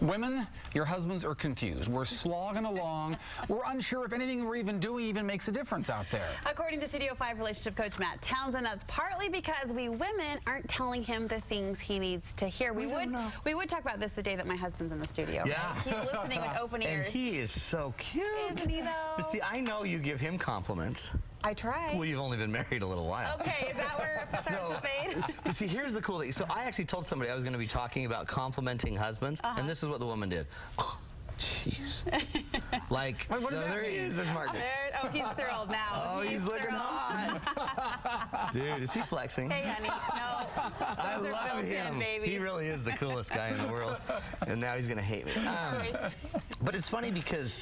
Women, your husbands are confused. We're slogging along. We're unsure if anything we're even doing even makes a difference out there. According to Studio 5 relationship coach Matt Townsend, that's partly because we women aren't telling him the things he needs to hear. We would talk about this the day that my husband's in the studio. Yeah. Right? He's listening with open ears. And he is so cute. Isn't he, though? But see, I know you give him compliments. I try. Well, you've only been married a little while. Okay, is that where it starts to fade? But see, here's the cool thing. So I actually told somebody I was going to be talking about complimenting husbands, and this is what the woman did. Jeez. Like, there he is. There's Mark. Oh, he's thrilled now. Oh, he's looking hot. Dude, is he flexing? Hey, honey. No. I love him. Baby. He really is the coolest guy in the world. And now he's going to hate me. But it's funny because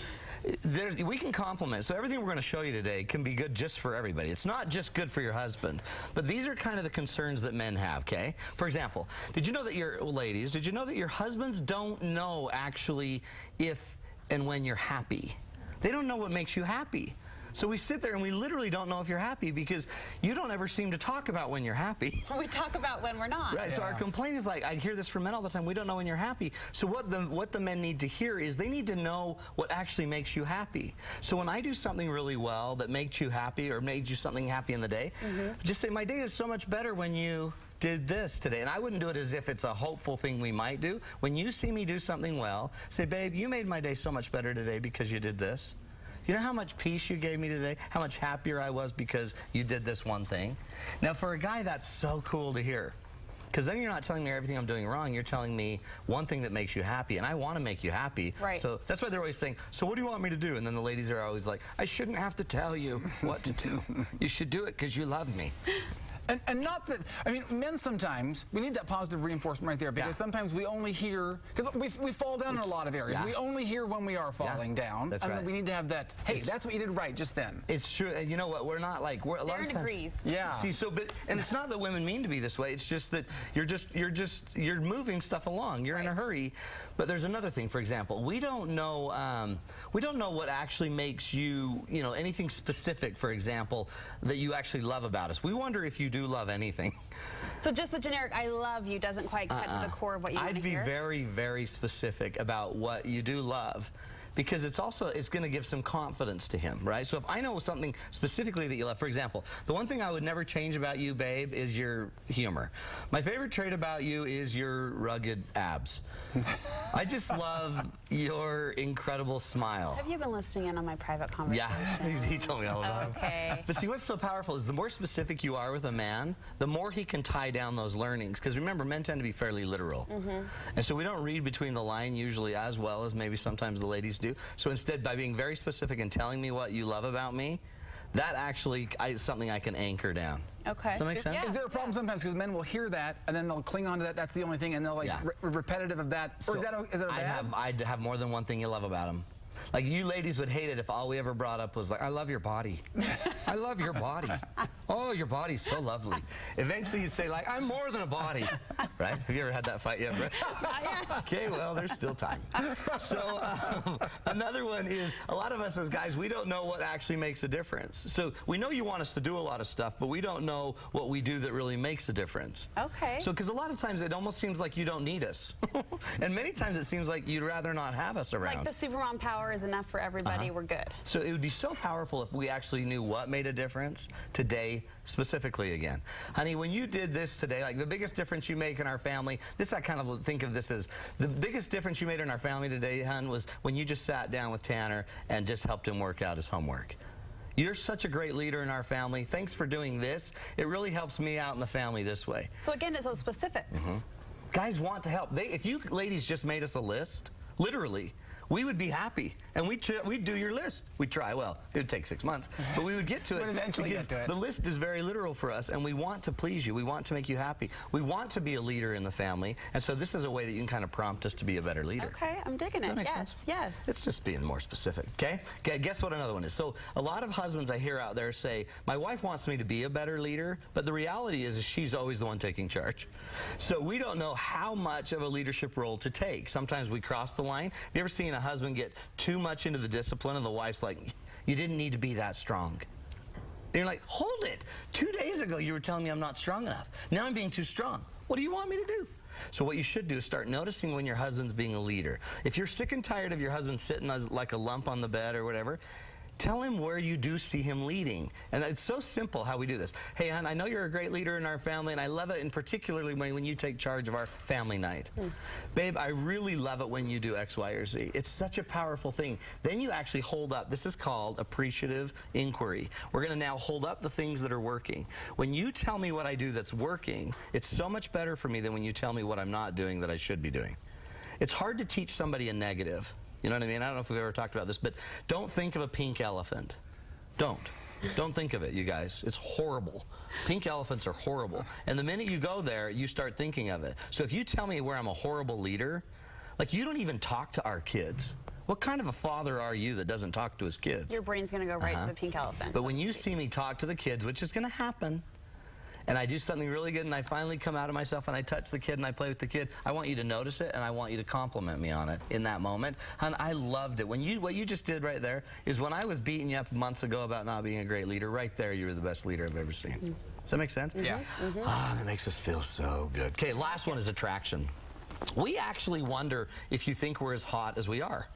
we can compliment. So everything we're going to show you today can be good just for everybody. It's not just good for your husband. But these are kind of the concerns that men have, okay? For example, did you know that ladies, did you know that your husbands don't know actually if and when you're happy? They don't know what makes you happy. So we sit there and we literally don't know if you're happy because you don't ever seem to talk about when you're happy. We talk about when we're not. Right, so our complaint is like, I hear this from men all the time, we don't know when you're happy. So what the men need to hear is they need to know what actually makes you happy. So when I do something really well that makes you happy or made you something happy in the day, just say, my day is so much better when you did this today. And I wouldn't do it as if it's a hopeful thing we might do. When you see me do something well, say, babe, you made my day so much better today because you did this. You know how much peace you gave me today? How much happier I was because you did this one thing? Now, for a guy, that's so cool to hear. Because then you're not telling me everything I'm doing wrong. You're telling me one thing that makes you happy, and I want to make you happy. Right. So that's why they're always saying, so what do you want me to do? And then the ladies are always like, I shouldn't have to tell you what to do. You should do it because you love me. And not that, I mean, men sometimes, we need that positive reinforcement right there because sometimes we only hear, because we fall down in a lot of areas. We only hear when we are falling down. That's right. We need to have that, hey, that's what you did right just then. It's true. And you know what? We're not like, we're a lot of times. Degrees. Yeah. See, so, and it's not that women mean to be this way. It's just that you're moving stuff along. You're in a hurry. But there's another thing, for example, we don't know what actually makes you, anything specific, for example, that you actually love about us. We wonder if you do love anything. So just the generic I love you doesn't quite cut to the core of what you want to hear? I'd be very, very specific about what you do love, because it's going to give some confidence to him, right? So if I know something specifically that you love, for example, the one thing I would never change about you, babe, is your humor. My favorite trait about you is your rugged abs. I just love your incredible smile. Have you been listening in on my private conversation? Yeah, he told me all about it. Okay. But see, what's so powerful is the more specific you are with a man, the more he can tie down those learnings. Because remember, men tend to be fairly literal. And so we don't read between the line usually as well as maybe sometimes the ladies do. So instead, by being very specific and telling me what you love about me, that actually is something I can anchor down. Okay. Does that make sense? Is there a problem sometimes because men will hear that and then they'll cling on to that, that's the only thing, and they'll like repetitive of that? Or is that bad? I'd have more than one thing you love about him. Like, you ladies would hate it if all we ever brought up was like, I love your body. I love your body. Oh, your body's so lovely. Eventually you'd say, like, I'm more than a body. Right? Have you ever had that fight yet, Brett? Okay, well, there's still time. So another one is, a lot of us as guys, we don't know what actually makes a difference. So we know you want us to do a lot of stuff, but we don't know what we do that really makes a difference. Okay. So, because a lot of times it almost seems like you don't need us. And many times it seems like you'd rather not have us around. Like the Supermom power is enough for everybody, we're good. So it would be so powerful if we actually knew what made a difference today, specifically again. Honey, when you did this today, like the biggest difference you make in our family, this I kind of think of this as the biggest difference you made in our family today, hon, was when you just sat down with Tanner and just helped him work out his homework. You're such a great leader in our family. Thanks for doing this. It really helps me out in the family this way. So again, it's those specifics. Guys want to help. If you ladies just made us a list, literally, we would be happy, and we'd do your list. We'd try. Well, it would take 6 months, but we would get to it. We'd eventually get to it. The list is very literal for us, and we want to please you. We want to make you happy. We want to be a leader in the family, and so this is a way that you can kind of prompt us to be a better leader. Okay, I'm digging it. Does that make sense? Yes. It's just being more specific, okay? Guess what another one is? So a lot of husbands I hear out there say, my wife wants me to be a better leader, but the reality is she's always the one taking charge. So we don't know how much of a leadership role to take. Sometimes we cross the line. Have you ever seen a husband get too much into the discipline and the wife's like, you didn't need to be that strong? And you're like, hold it. 2 days ago you were telling me I'm not strong enough. Now I'm being too strong. What do you want me to do? So what you should do is start noticing when your husband's being a leader. If you're sick and tired of your husband sitting as like a lump on the bed or whatever, tell him where you do see him leading. And it's so simple how we do this. Hey, hon, I know you're a great leader in our family, and I love it, and particularly when you take charge of our family night. Babe, I really love it when you do X, Y, or Z. It's such a powerful thing. Then you actually hold up. This is called appreciative inquiry. We're going to now hold up the things that are working. When you tell me what I do that's working, it's so much better for me than when you tell me what I'm not doing that I should be doing. It's hard to teach somebody a negative. You know what I mean? I don't know if we've ever talked about this, but don't think of a pink elephant. Don't think of it, you guys. It's horrible. Pink elephants are horrible. And the minute you go there, you start thinking of it. So if you tell me where I'm a horrible leader, like you don't even talk to our kids. What kind of a father are you that doesn't talk to his kids? Your brain's going to go right to the pink elephant. But when you see me talk to the kids, which is going to happen, and I do something really good and I finally come out of myself and I touch the kid and I play with the kid, I want you to notice it and I want you to compliment me on it in that moment. Hon, I loved it. What you just did right there is when I was beating you up months ago about not being a great leader, right there you were the best leader I've ever seen. Does that make sense? Yeah. Ah, that makes us feel so good. Okay, last one is attraction. We actually wonder if you think we're as hot as we are.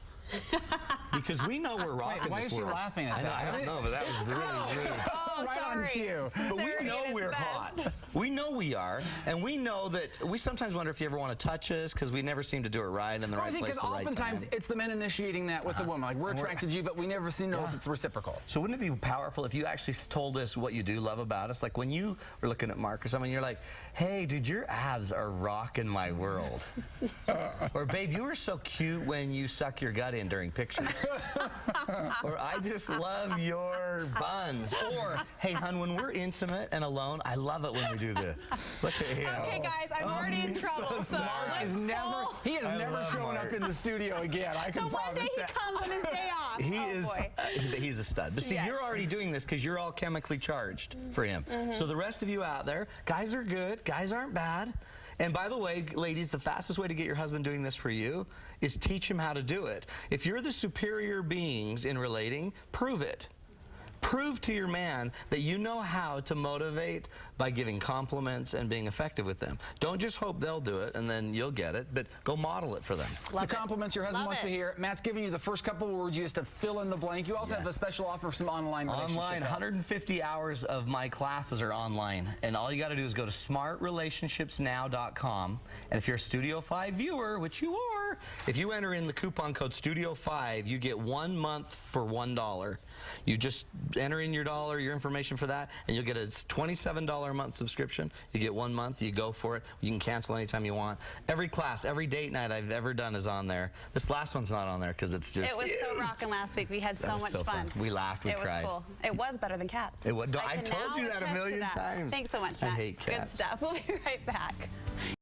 Because we know we're rocking Why this is she world. laughing at that? I don't know, but that was really rude. Oh, Right on sorry. cue. But we know we're hot. We know we are, and we know that we sometimes wonder if you ever want to touch us because we never seem to do it right in the right I think place because at the right oftentimes time. it's the men initiating that with the woman. Like, we're attracted to you, but we never seem to know if it's reciprocal. So wouldn't it be powerful if you actually told us what you do love about us? Like when you were looking at Mark or someone, you're like, hey, dude, your abs are rocking my world. Or, babe, you were so cute when you suck your gut in during pictures. Or, I just love your buns. Or, hey, hon, when we're intimate and alone, I love it when we do this. Look at him. Okay, guys, I'm already in trouble. So He has never shown up in the studio again. I can the one promise day he that. comes on his day off. He's a stud. But see, Yes. you're already doing this because you're all chemically charged for him. So the rest of you out there, guys are good, guys aren't bad. And by the way, ladies, the fastest way to get your husband doing this for you is teach him how to do it. If you're the superior beings in relating, prove it. Prove to your man that you know how to motivate by giving compliments and being effective with them. Don't just hope they'll do it and then you'll get it, but go model it for them. Love The compliments your husband Love wants to it. hear. Matt's giving you the first couple of words. You just have to fill in the blank. You also have a special offer for some online relationship Online, help. 150 hours of my classes are online. And all you got to do is go to smartrelationshipsnow.com. And if you're a Studio 5 viewer, which you are, if you enter in the coupon code Studio 5, you get 1 month for $1. You just enter in your information for that, and you'll get a $27 a month subscription. You get 1 month, you go for it. You can cancel anytime you want. Every class, every date night I've ever done is on there. This last one's not on there because it's just... It was so rocking last week. We had so That was much so fun. We laughed, we cried. It was cool. It was better than cats. It was, I I've can told now you that a attest to million that. times. Thanks so much, I Matt. hate cats. Good stuff. We'll be right back.